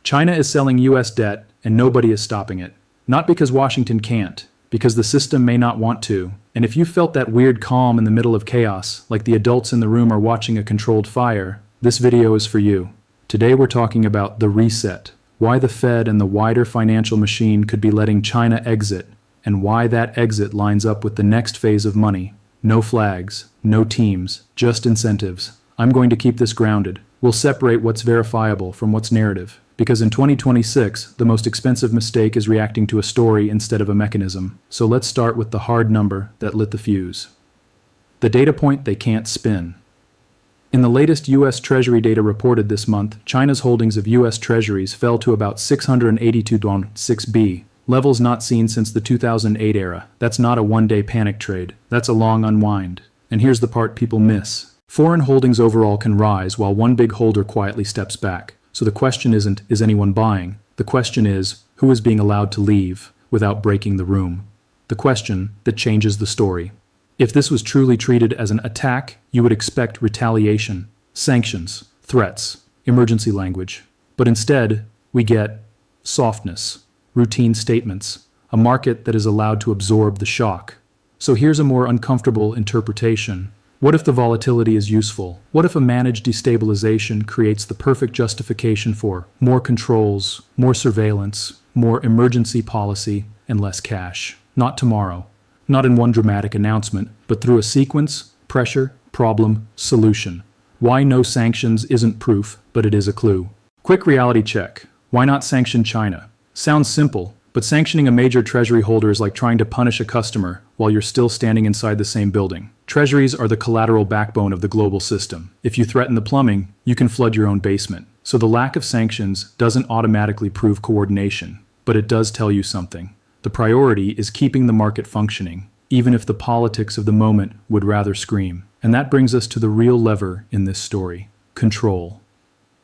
China is selling US debt, and nobody is stopping it. Not because Washington can't, because the system may not want to. And if you felt that weird calm in the middle of chaos, like the adults in the room are watching a controlled fire, this video is for you. Today we're talking about the reset, why the Fed and the wider financial machine could be letting China exit, and why that exit lines up with the next phase of money. No flags, no teams, just incentives. I'm going to keep this grounded. We'll separate what's verifiable from what's narrative. Because in 2026, the most expensive mistake is reacting to a story instead of a mechanism. So let's start with the hard number that lit the fuse. The data point they can't spin. In the latest U.S. Treasury data reported this month, China's holdings of U.S. Treasuries fell to about 682.6 B, levels not seen since the 2008 era. That's not a one-day panic trade. That's a long unwind. And here's the part people miss. Foreign holdings overall can rise while one big holder quietly steps back. So the question isn't, is anyone buying? The question is, who is being allowed to leave without breaking the room? The question that changes the story. If this was truly treated as an attack, you would expect retaliation, sanctions, threats, emergency language. But instead, we get softness, routine statements, a market that is allowed to absorb the shock. So here's a more uncomfortable interpretation. What if the volatility is useful? What if a managed destabilization creates the perfect justification for more controls, more surveillance, more emergency policy, and less cash? Not tomorrow. Not in one dramatic announcement, but through a sequence, pressure, problem, solution. Why no sanctions isn't proof, but it is a clue. Quick reality check. Why not sanction China? Sounds simple, but sanctioning a major treasury holder is like trying to punish a customer while you're still standing inside the same building. Treasuries are the collateral backbone of the global system. If you threaten the plumbing, you can flood your own basement. So the lack of sanctions doesn't automatically prove coordination, but it does tell you something. The priority is keeping the market functioning, even if the politics of the moment would rather scream. And that brings us to the real lever in this story: control.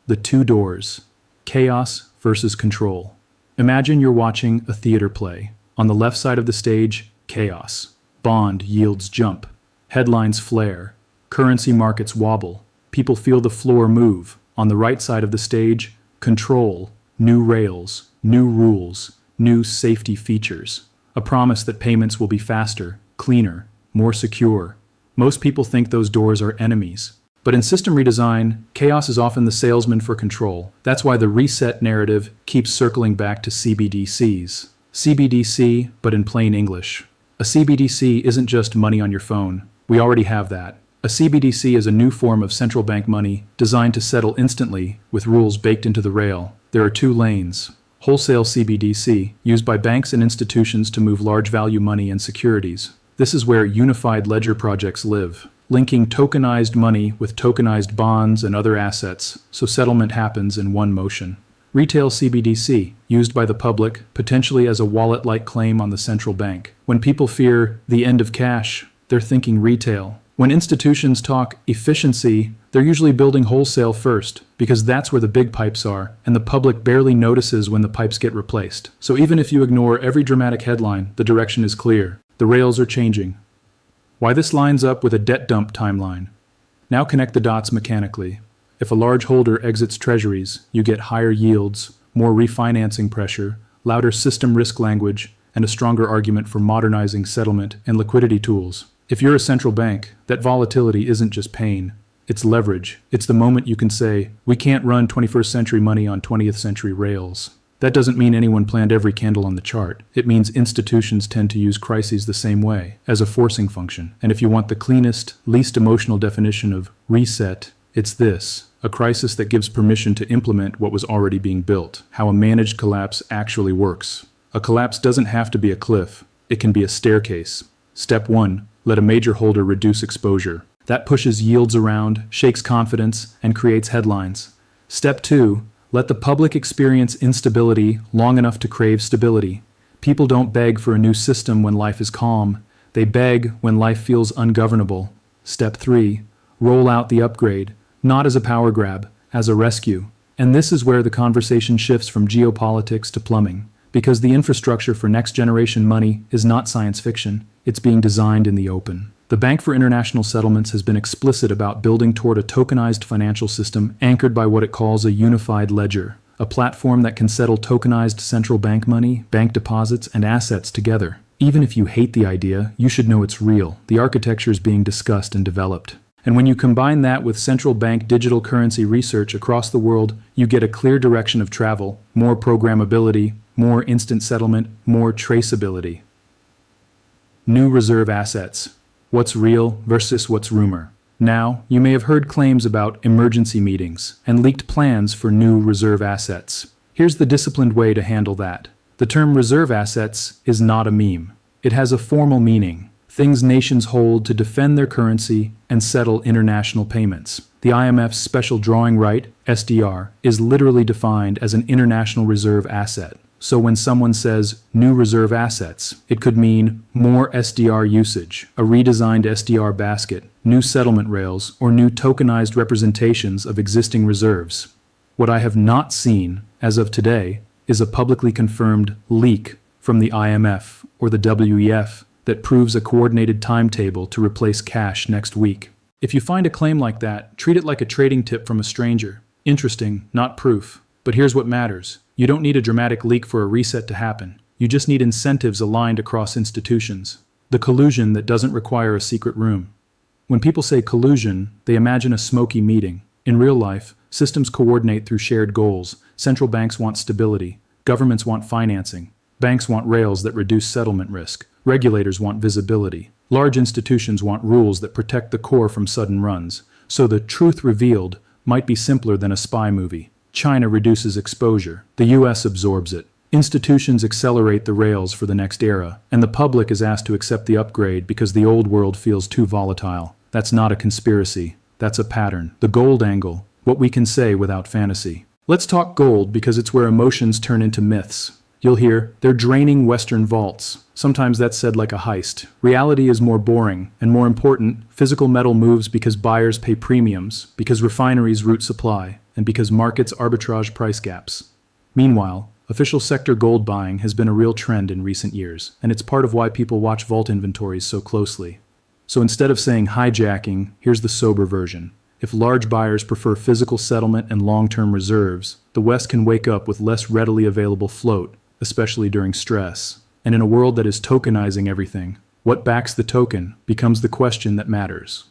The two doors: chaos versus control. Imagine you're watching a theater play. On the left side of the stage, chaos. Bond yields jump. Headlines flare. Currency markets wobble. People feel the floor move. On the right side of the stage, control. New rails, new rules, new safety features. A promise that payments will be faster, cleaner, more secure. Most people think those doors are enemies. But in system redesign, chaos is often the salesman for control. That's why the reset narrative keeps circling back to CBDCs. CBDC, but in plain English. A CBDC isn't just money on your phone. We already have that. A CBDC is a new form of central bank money designed to settle instantly with rules baked into the rail. There are two lanes. Wholesale CBDC, used by banks and institutions to move large value money and securities. This is where unified ledger projects live, linking tokenized money with tokenized bonds and other assets, so settlement happens in one motion. Retail CBDC, used by the public, potentially as a wallet-like claim on the central bank. When people fear the end of cash, they're thinking retail. When institutions talk efficiency, they're usually building wholesale first, because that's where the big pipes are, and the public barely notices when the pipes get replaced. So even if you ignore every dramatic headline, the direction is clear. The rails are changing. Why this lines up with a debt dump timeline. Now connect the dots mechanically. If a large holder exits treasuries, you get higher yields, more refinancing pressure, louder system risk language, and a stronger argument for modernizing settlement and liquidity tools. If you're a central bank, that volatility isn't just pain. It's leverage. It's the moment you can say, we can't run 21st century money on 20th century rails. That doesn't mean anyone planned every candle on the chart. It means institutions tend to use crises the same way, as a forcing function. And if you want the cleanest, least emotional definition of reset, it's this: a crisis that gives permission to implement what was already being built. How a managed collapse actually works. A collapse doesn't have to be a cliff. It can be a staircase. Step 1. Let a major holder reduce exposure. That pushes yields around, shakes confidence, and creates headlines. Step 2. Let the public experience instability long enough to crave stability. People don't beg for a new system when life is calm. They beg when life feels ungovernable. Step 3. Roll out the upgrade, not as a power grab, as a rescue. And this is where the conversation shifts from geopolitics to plumbing. Because the infrastructure for next-generation money is not science fiction. It's being designed in the open. The Bank for International Settlements has been explicit about building toward a tokenized financial system anchored by what it calls a unified ledger, a platform that can settle tokenized central bank money, bank deposits, and assets together. Even if you hate the idea, you should know it's real. The architecture is being discussed and developed. And when you combine that with central bank digital currency research across the world, you get a clear direction of travel, more programmability, more instant settlement, more traceability. New reserve assets. What's real versus what's rumor? Now, you may have heard claims about emergency meetings and leaked plans for new reserve assets. Here's the disciplined way to handle that. The term reserve assets is not a meme. It has a formal meaning. Things nations hold to defend their currency and settle international payments. The IMF's special drawing right, SDR, is literally defined as an international reserve asset. So when someone says new reserve assets, it could mean more SDR usage, a redesigned SDR basket, new settlement rails, or new tokenized representations of existing reserves. What I have not seen, as of today, is a publicly confirmed leak from the IMF or the WEF that proves a coordinated timetable to replace cash next week. If you find a claim like that, treat it like a trading tip from a stranger. Interesting, not proof. But here's what matters. You don't need a dramatic leak for a reset to happen. You just need incentives aligned across institutions. The collusion that doesn't require a secret room. When people say collusion, they imagine a smoky meeting. In real life, systems coordinate through shared goals. Central banks want stability. Governments want financing. Banks want rails that reduce settlement risk. Regulators want visibility. Large institutions want rules that protect the core from sudden runs. So the truth revealed might be simpler than a spy movie. China reduces exposure. The US absorbs it. Institutions accelerate the rails for the next era, and the public is asked to accept the upgrade because the old world feels too volatile. That's not a conspiracy. That's a pattern. The gold angle. What we can say without fantasy. Let's talk gold because it's where emotions turn into myths. You'll hear, they're draining Western vaults. Sometimes that's said like a heist. Reality is more boring, and more important, physical metal moves because buyers pay premiums, because refineries route supply, and because markets arbitrage price gaps. Meanwhile, official sector gold buying has been a real trend in recent years, and it's part of why people watch vault inventories so closely. So instead of saying hijacking, here's the sober version. If large buyers prefer physical settlement and long-term reserves, the West can wake up with less readily available float, especially during stress. And in a world that is tokenizing everything, what backs the token becomes the question that matters.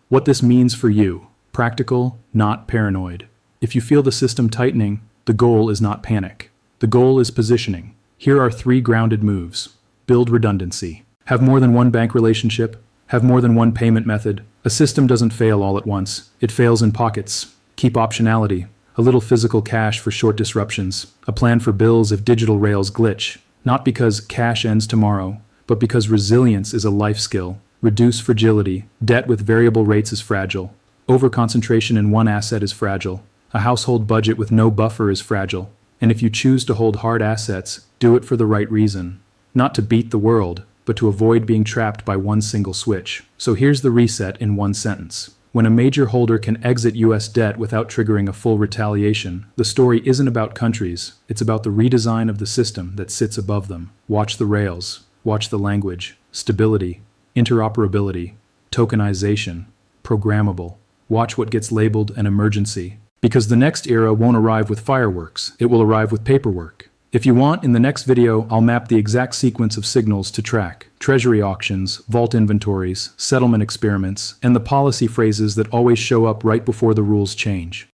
What this means for you, practical, not paranoid. If you feel the system tightening, the goal is not panic. The goal is positioning. Here are 3 grounded moves. Build redundancy. Have more than one bank relationship. Have more than one payment method. A system doesn't fail all at once. It fails in pockets. Keep optionality. A little physical cash for short disruptions. A plan for bills if digital rails glitch. Not because cash ends tomorrow, but because resilience is a life skill. Reduce fragility. Debt with variable rates is fragile. Overconcentration in one asset is fragile. A household budget with no buffer is fragile. And if you choose to hold hard assets, do it for the right reason. Not to beat the world, but to avoid being trapped by one single switch. So here's the reset in one sentence. When a major holder can exit US debt without triggering a full retaliation, the story isn't about countries, it's about the redesign of the system that sits above them. Watch the rails, watch the language, stability, interoperability, tokenization, programmable. Watch what gets labeled an emergency. Because the next era won't arrive with fireworks, it will arrive with paperwork. If you want, in the next video, I'll map the exact sequence of signals to track. Treasury auctions, vault inventories, settlement experiments, and the policy phrases that always show up right before the rules change.